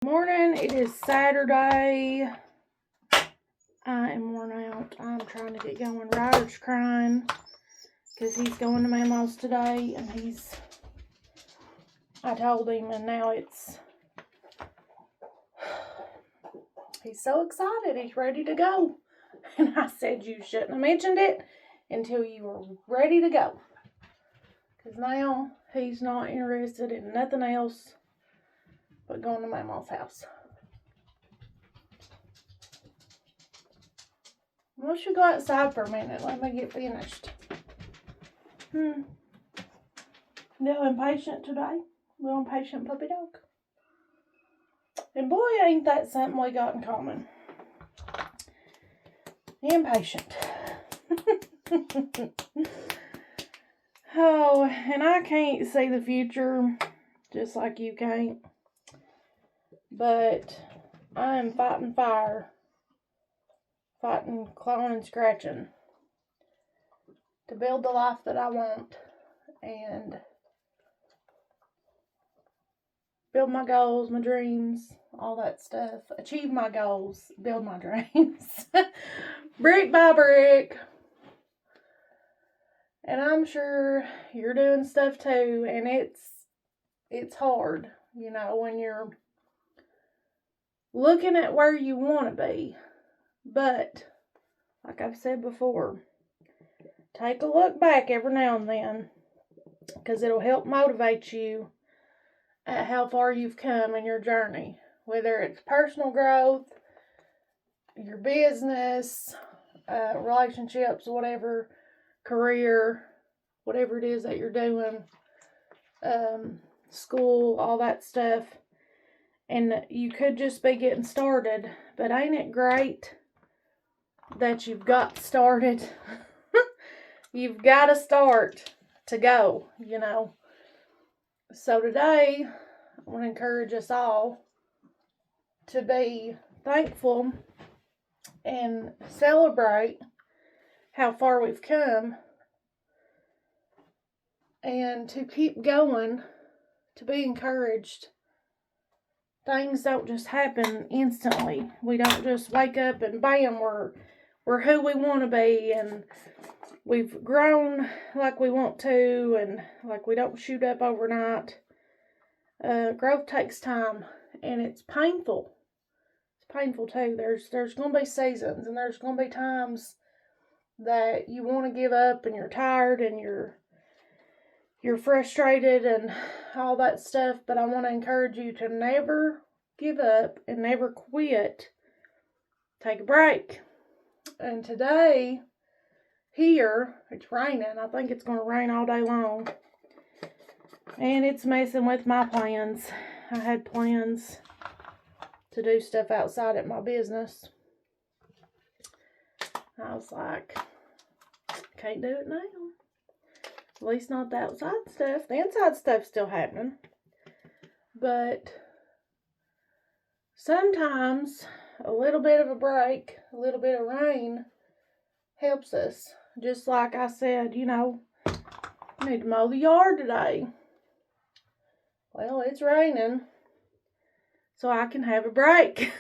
Morning, it is Saturday. I am worn out. I'm trying to get going. Ryder's crying because he's going to Mama's today, and I told him, and now he's so excited. He's ready to go. And I said you shouldn't have mentioned it until you were ready to go. Because now he's not interested in nothing else but going to Mama's house. Why don't you go outside for a minute? Let me get finished. Little impatient today. Little impatient puppy dog. And boy, ain't that something we got in common. Impatient. Oh, and I can't see the future just like you can't. But I am fighting fire. Fighting, clawing, and scratching to build the life that I want and build my goals, my dreams, all that stuff. Achieve my goals, build my dreams. Brick by brick. And I'm sure you're doing stuff too, and it's hard, when you're looking at where you want to be. But, like I've said before, take a look back every now and then, because it'll help motivate you at how far you've come in your journey. Whether it's personal growth, your business, relationships, whatever, career, whatever it is that you're doing, school, all that stuff. And you could just be getting started, but ain't it great that you've got started? You've got to start to go, So today, I want to encourage us all to be thankful and celebrate how far we've come and to keep going, to be encouraged. Things don't just happen instantly. We don't just wake up and bam, we're who we want to be, and we've grown like we want to, and like we don't shoot up overnight. Growth takes time, and it's painful. It's painful too. There's going to be seasons, and there's going to be times that you want to give up, and you're tired, and you're frustrated, and all that stuff. But I want to encourage you to never give up and never quit. Take a break. And today, here, it's raining. I think it's going to rain all day long. And it's messing with my plans. I had plans to do stuff outside at my business. I was like, can't do it now. At least not the outside stuff. The inside stuff's still happening. But sometimes a little bit of a break, a little bit of rain helps us. Just like I said, I need to mow the yard today. Well, it's raining, so I can have a break.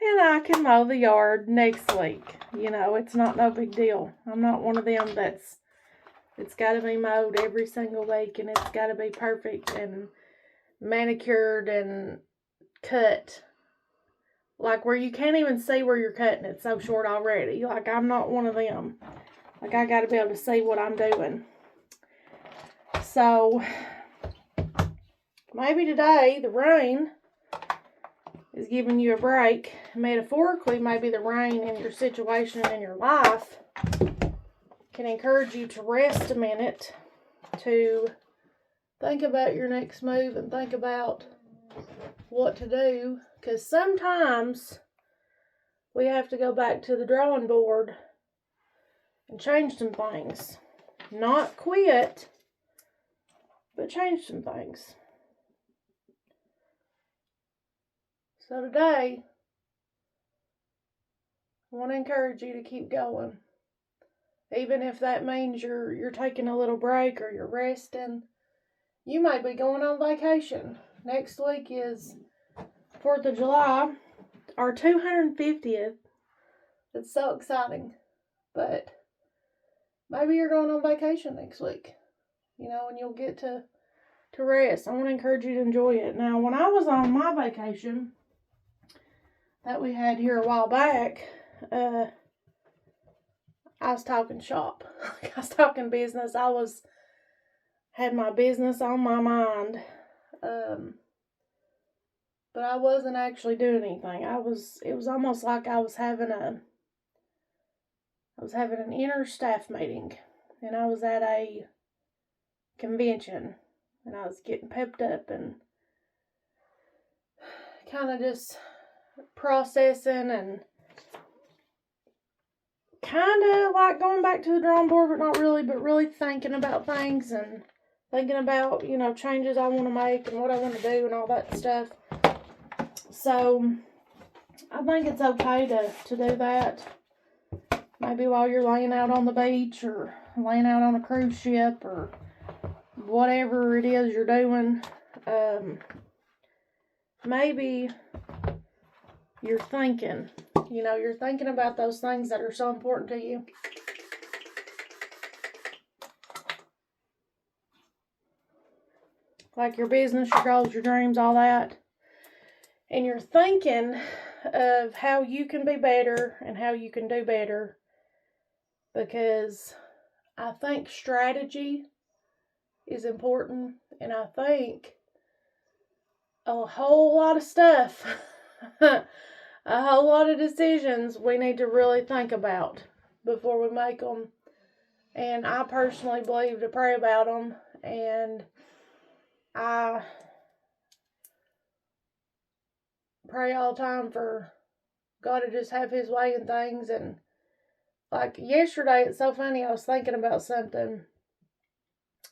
And I can mow the yard next week. It's not no big deal. I'm not one of them it's got to be mowed every single week, and it's got to be perfect and manicured and cut. Like where you can't even see where you're cutting it so short already. Like I'm not one of them. Like I got to be able to see what I'm doing. So maybe today the rain is giving you a break. Metaphorically, maybe the rain in your situation in your life can encourage you to rest a minute, to think about your next move and think about what to do. Because sometimes we have to go back to the drawing board and change some things. Not quit, but change some things. So today, I want to encourage you to keep going. Even if that means you're taking a little break or you're resting. You may be going on vacation. next week is 4th of July, our 250th. It's so exciting. But maybe you're going on vacation next week, and you'll get to rest. I want to encourage you to enjoy it. Now, when I was on my vacation that we had here a while back, I was talking shop. I was talking business. Had my business on my mind. But I wasn't actually doing anything. It was almost like I was having an inner staff meeting, and I was at a convention, and I was getting pepped up and kind of just processing and kind of like going back to the drawing board, but not really, but really thinking about things and thinking about, changes I want to make and what I want to do and all that stuff. So I think it's okay to do that. Maybe while you're laying out on the beach or laying out on a cruise ship or whatever it is you're doing. Maybe you're thinking, you're thinking about those things that are so important to you. Like your business, your goals, your dreams, all that. And you're thinking of how you can be better and how you can do better. Because I think strategy is important. And I think a whole lot of stuff, a whole lot of decisions we need to really think about before we make them. And I personally believe to pray about them. And I pray all the time for God to just have His way in things. And like yesterday, it's so funny, I was thinking about something,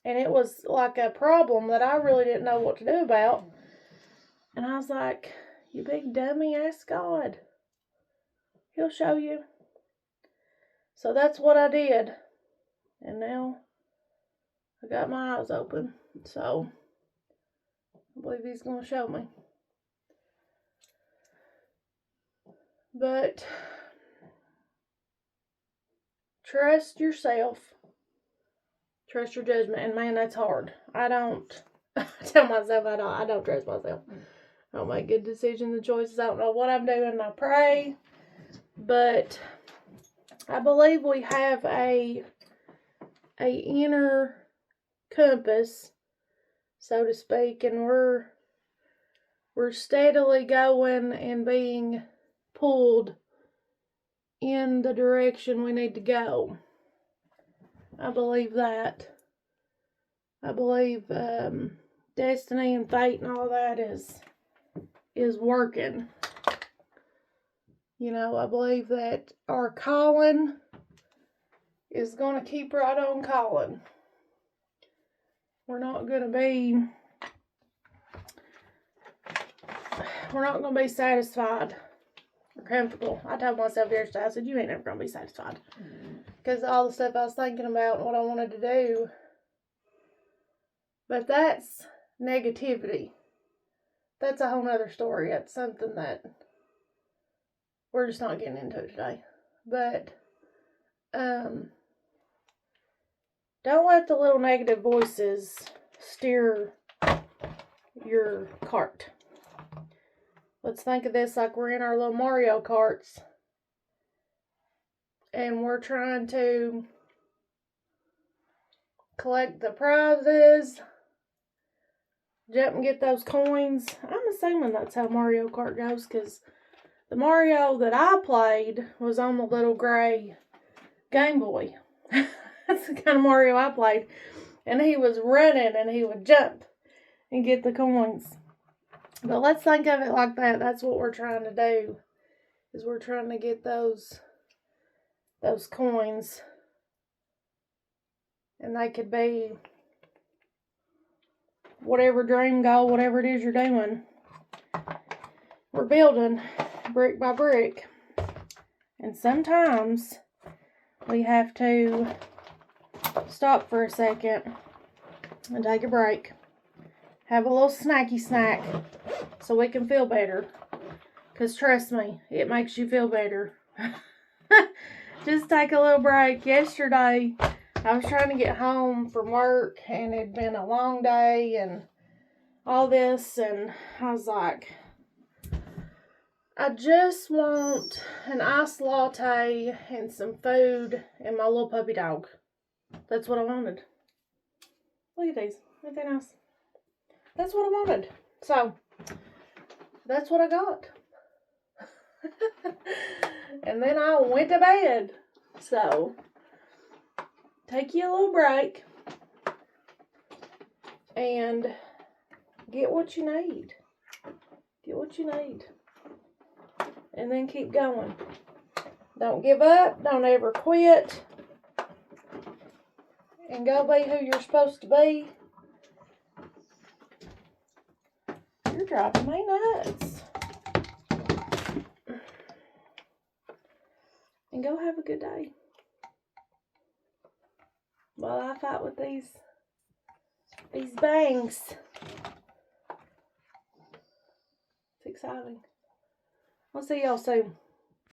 and it was like a problem that I really didn't know what to do about. And I was like, you big dummy, ask God. He'll show you. So that's what I did. And now I got my eyes open. So I believe He's going to show me. But trust yourself. Trust your judgment. And man, that's hard. I tell myself I don't trust myself. I don't make good decisions and choices. I don't know what I'm doing. I pray. But I believe we have a inner compass, so to speak, and we're steadily going and being pulled in the direction we need to go. I believe that. I believe destiny and fate and all that is working. I believe that our calling is going to keep right on calling. We're not going to be satisfied or comfortable. I told myself yesterday, I said, you ain't never going to be satisfied. Because all the stuff I was thinking about and what I wanted to do. But that's negativity. That's a whole nother story. That's something that we're just not getting into today. But don't let the little negative voices steer your cart. Let's think of this like we're in our little Mario Karts. And we're trying to collect the prizes, jump and get those coins. I'm assuming that's how Mario Kart goes, because the Mario that I played was on the little gray Game Boy. That's the kind of Mario I played. And he was running and he would jump and get the coins. But let's think of it like that. That's what we're trying to do. Is we're trying to get those coins. And they could be whatever dream goal, whatever it is you're doing. We're building brick by brick. And sometimes we have to stop for a second and take a break. have a little snacky snack so we can feel better. Because trust me, it makes you feel better. Just take a little break. Yesterday, I was trying to get home from work and it'd been a long day and all this, and I was like, I just want an iced latte and some food and my little puppy dog. That's what I wanted. Look at these. Aren't they nice? That's what I wanted. So, that's what I got. And then I went to bed. So, take you a little break and get what you need. Get what you need. And then keep going. Don't give up. Don't ever quit. And go be who you're supposed to be. You're driving me nuts. And go have a good day. While I fight with these bangs. It's exciting. I'll see y'all soon.